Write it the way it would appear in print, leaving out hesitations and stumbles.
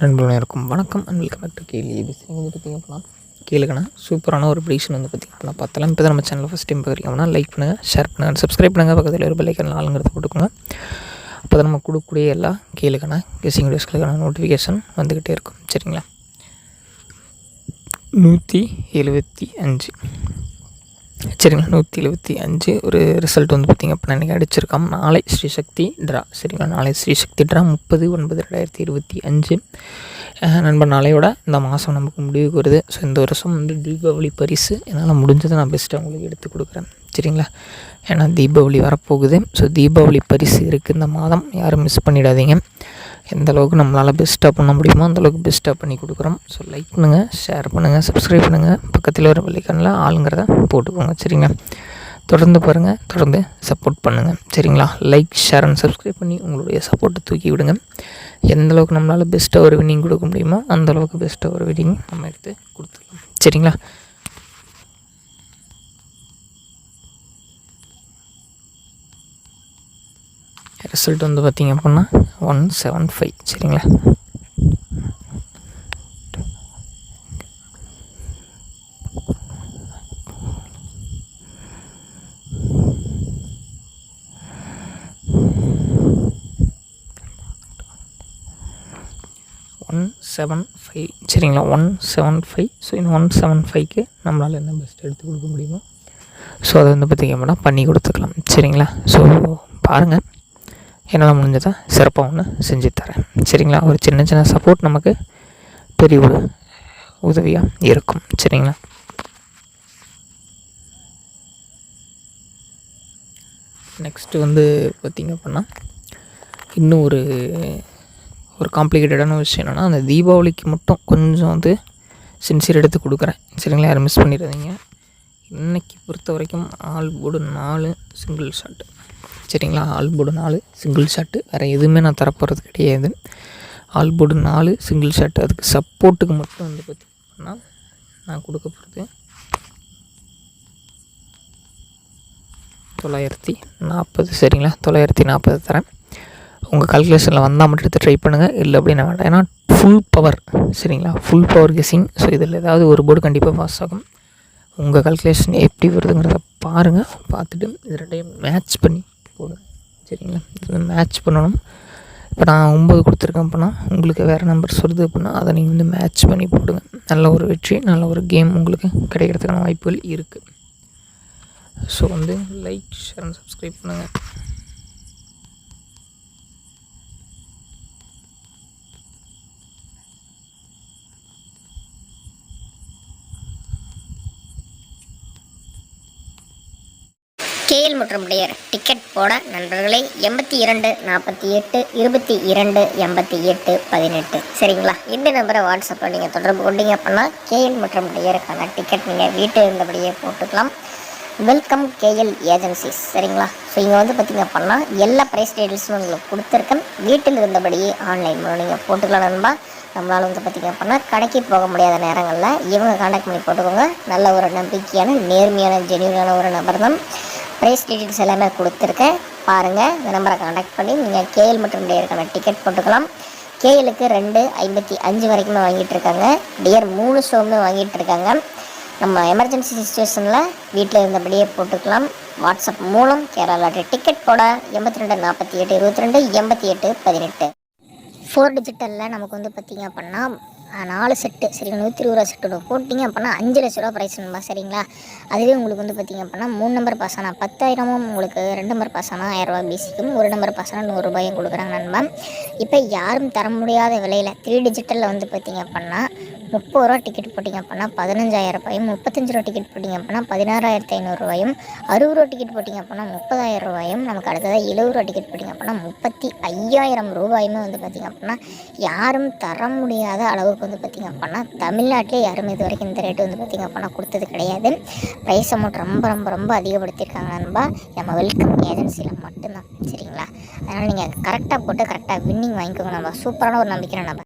நண்பர்களும் இருக்கும் வணக்கம் அண்ட் வெல்கம் பேக் டு கேள்வி வந்து பார்த்திங்க அப்படின்னா கேளுங்கண்ணா சூப்பரான ஒரு ப்ரிடிக்ஷன் வந்து பார்த்திங்க அப்படின்னா பார்த்தலாம். இப்போ தான் நம்ம சேனலில் ஃபஸ்ட் டைம் பார்க்குறீங்க அப்படின்னா லைக் பண்ணுங்கள், ஷேர் பண்ணுங்கள், சப்ஸ்கிரைப் பண்ணுங்கள், பக்கத்தில் ஒரு பெல் ஐக்கான் ஆளுங்கிறத போட்டுக்கோங்க. அப்போ தான் நம்ம கொடுக்கக்கூடிய எல்லா கேளுங்கண்ணா கெஸ்ஸிங் வீடியோஸ்களுக்கான நோட்டிஃபிகேஷன் வந்துக்கிட்டே இருக்கும். சரிங்களா? 175 சரிங்களா? 175 ஒரு ரிசல்ட் வந்து பார்த்திங்க அப்படின்னா இன்றைக்கி அடிச்சிருக்கோம். நாளை ஸ்ரீசக்தி ட்ரா. சரிங்களா? நாளை ஸ்ரீசக்தி ட்ரா 30/9/2025 நண்பர் நாளையோட இந்த மாதம் நமக்கு முடிவுக்கு வருது. ஸோ இந்த வருஷம் வந்து தீபாவளி பரிசு என்னால் முடிஞ்சதை நான் பெஸ்ட்டாக உங்களுக்கு எடுத்து கொடுக்குறேன். சரிங்களா? ஏன்னா தீபாவளி வரப்போகுது. ஸோ தீபாவளி பரிசு இருக்குது இந்த மாதம், யாரும் மிஸ் பண்ணிடாதீங்க. எந்த அளவுக்கு நம்மளால் பெஸ்ட்டாக பண்ண முடியுமோ அந்தளவுக்கு பெஸ்ட்டாக பண்ணி கொடுக்குறோம். ஸோ லைக் பண்ணுங்கள், ஷேர் பண்ணுங்கள், சப்ஸ்கிரைப் பண்ணுங்கள், பக்கத்தில் ஒரு பெல்லைக்கானில் ஆளுங்கிறத போட்டுக்கோங்க. சரிங்களா? தொடர்ந்து பாருங்கள், தொடர்ந்து சப்போர்ட் பண்ணுங்கள். சரிங்களா? லைக், ஷேர் அண்ட் சப்ஸ்கிரைப் பண்ணி உங்களுடைய சப்போர்ட்டை தூக்கி விடுங்க. எந்தளவுக்கு நம்மளால் பெஸ்ட்டாக ஒரு வின்னிங் கொடுக்க முடியுமோ அந்தளவுக்கு பெஸ்ட்டாக ஒரு வின்னிங் நம்ம எடுத்து கொடுத்துக்கலாம். சரிங்களா? ரிசல்ட் வந்து பார்த்திங்க அப்படின்னா 175. சரிங்களா? சரிங்களா? 175. ஸோ இந்த 175க்கு நம்மளால் என்ன பெஸ்ட் எடுத்து கொடுக்க முடியுமோ ஸோ அதை வந்து பார்த்திங்க அப்படின்னா பண்ணி கொடுத்துக்கலாம். சரிங்களா? ஸோ பாருங்கள், என்னால் முடிஞ்சதை சிறப்பாக ஒன்று செஞ்சு தரேன். சரிங்களா? ஒரு சின்ன சின்ன சப்போர்ட் நமக்கு பெரிய ஒரு உதவியாக இருக்கும். சரிங்களா? நெக்ஸ்ட்டு வந்து பார்த்திங்க அப்படின்னா இன்னும் ஒரு காம்ப்ளிகேட்டடான விஷயம் என்னென்னா, அந்த தீபாவளிக்கு மட்டும் கொஞ்சம் வந்து சின்சியர் எடுத்து கொடுக்குறேன். சரிங்களா? யாரும் மிஸ் பண்ணிடாதீங்க. இன்றைக்கி பொறுத்த வரைக்கும் ஆல் போர்டு 4 சிங்கிள் ஷாட்டு. சரிங்களா? ஆல் போர்டு 4 சிங்கிள் ஷாட்டு, வேறு எதுவுமே நான் தரப்போகிறது கிடையாது. All board 4 single shot. அதுக்கு சப்போர்ட்டுக்கு மட்டும் வந்து பார்த்திங்கன்னா நான் கொடுக்க போகிறது 940. சரிங்களா? 940 தரேன். உங்கள் கால்குலேஷனில் வந்தால் மட்டும் எடுத்து ட்ரை பண்ணுங்கள், இல்லை அப்படின்னா வேண்டாம். ஏன்னா ஃபுல் பவர். சரிங்களா? Full power guessing. ஸோ இதில் ஏதாவது ஒரு போர்டு கண்டிப்பாக பாஸ் ஆகும். உங்கள் கால்குலேஷன் எப்படி வருதுங்கிறத பாருங்கள், பார்த்துட்டு இது ரெண்டையும் மேட்ச் பண்ணி போடுங்க. சரிங்களா? இது மேட்ச் பண்ணணும். இப்போ நான் 9 கொடுத்துருக்கேன் அப்படின்னா உங்களுக்கு வேறு நம்பர்ஸ் வருது அப்படின்னா அதை நீங்கள் வந்து மேட்ச் பண்ணி போடுங்க. நல்ல ஒரு வெற்றி, நல்ல ஒரு கேம் உங்களுக்கு கிடைக்கிறதுக்கான வாய்ப்புகள் இருக்குது. ஸோ வந்து லைக், ஷேர் அண்ட் சப்ஸ்கிரைப் பண்ணுங்கள். கேஎல் மற்றும் டியர் டிக்கெட் போட நண்பர்களை 82 48 22 88 18. சரிங்களா? இந்த நம்பரை வாட்ஸ்அப்பில் நீங்கள் தொடர்பு கொண்டீங்க அப்படின்னா கேஎல் மற்றும் டியருக்கான டிக்கெட் நீங்கள் வீட்டில் இருந்தபடியே போட்டுக்கலாம். Welcome KL agencies. சரிங்களா? ஸோ இங்கே வந்து பார்த்திங்க அப்படின்னா எல்லா ப்ரைஸ் டீட்டெயில்ஸும் உங்களுக்கு கொடுத்துருக்கேன். வீட்டில் இருந்தபடியே ஆன்லைன் மூலம் நீங்கள் போட்டுக்கலாம் நண்பா. நம்மளால் வந்து பார்த்திங்க அப்படின்னா கடைக்கு போக முடியாத நேரங்களில் இவங்க கான்டாக்ட் பண்ணி போட்டுக்கோங்க. நல்ல ஒரு நம்பிக்கையான, நேர்மையான, ஜென்யூனான ஒரு நபர் தான். ப்ரைஸ் டீட்டெயில்ஸ் எல்லாமே கொடுத்துருக்கேன். பாருங்கள், இந்த நம்பரை கான்டாக்ட் பண்ணி நீங்கள் கேஎல் மற்றும் டியருக்கான டிக்கெட் போட்டுக்கலாம். கேஎலுக்கு 2.55 வரைக்குமே வாங்கிட்டு இருக்காங்க. டியர் 3 ஷோவுமே வாங்கிட்டு இருக்காங்க. நம்ம எமர்ஜென்சி சுச்சுவேஷனில் வீட்டில் இருந்தபடியே போட்டுக்கலாம். வாட்ஸ்அப் மூலம் கேரளா டிக்கெட் போட 82 48 22 88 18. 4 டிஜிட்டலில் நமக்கு வந்து பார்த்திங்க அப்படின்னா 4 செட்டு. சரிங்களா? 120 செட்டு போட்டிங்க அப்படின்னா 5 லட்ச ரூபா ப்ரைஸ் நம்பா. சரிங்களா? அதுவே உங்களுக்கு வந்து பார்த்திங்க அப்படின்னா 3 நம்பர் பாஸ் ஆனால் 10,000, உங்களுக்கு 2 நம்பர் பாஸ் ஆனால் 1000 ரூபா பிசிக்கும், 1 நம்பர் பாஸ் ஆனால் 100 ரூபாயும் கொடுக்குறாங்க நண்பா. இப்போ யாரும் தர முடியாத விலையில் 3 டிஜிட்டலில் வந்து பார்த்திங்க அப்படின்னா 30 ரூபா டிக்கெட் போட்டிங்க அப்படின்னா 15,000 ரூபாயும், 35 ரூபா டிக்கெட் போட்டிங்க அப்படின்னா 16,500 ரூபாயும், 60 ரூபா டிக்கெட் போட்டிங்க அப்படின்னா 30,000 ரூபாயும், நமக்கு அடுத்ததாக 70 ரூபா டிக்கெட் போட்டிங்க அப்படின்னா 35,000 ரூபாயுமே வந்து பார்த்திங்க அப்படின்னா யாரும் தர முடியாத அளவுக்கு வந்து பார்த்திங்க அப்படின்னா தமிழ்நாட்டிலே யாரும் இது வரைக்கும் இந்த ரேட்டு வந்து பார்த்திங்க அப்படின்னா கொடுத்தது கிடையாது. ப்ரைஸ் அமௌண்ட் ரொம்ப ரொம்ப ரொம்ப அதிகப்படுத்தியிருக்காங்க நண்பா. நம்ம வெல்கம் ஏஜென்சியில் மட்டும்தான். சரிங்களா? அதனால் நீங்கள் கரெக்டாக போட்டு கரெக்டாக வின்னிங் வாங்கிக்கோங்க நண்பா. சூப்பரான ஒரு நம்பிக்கை நண்பா.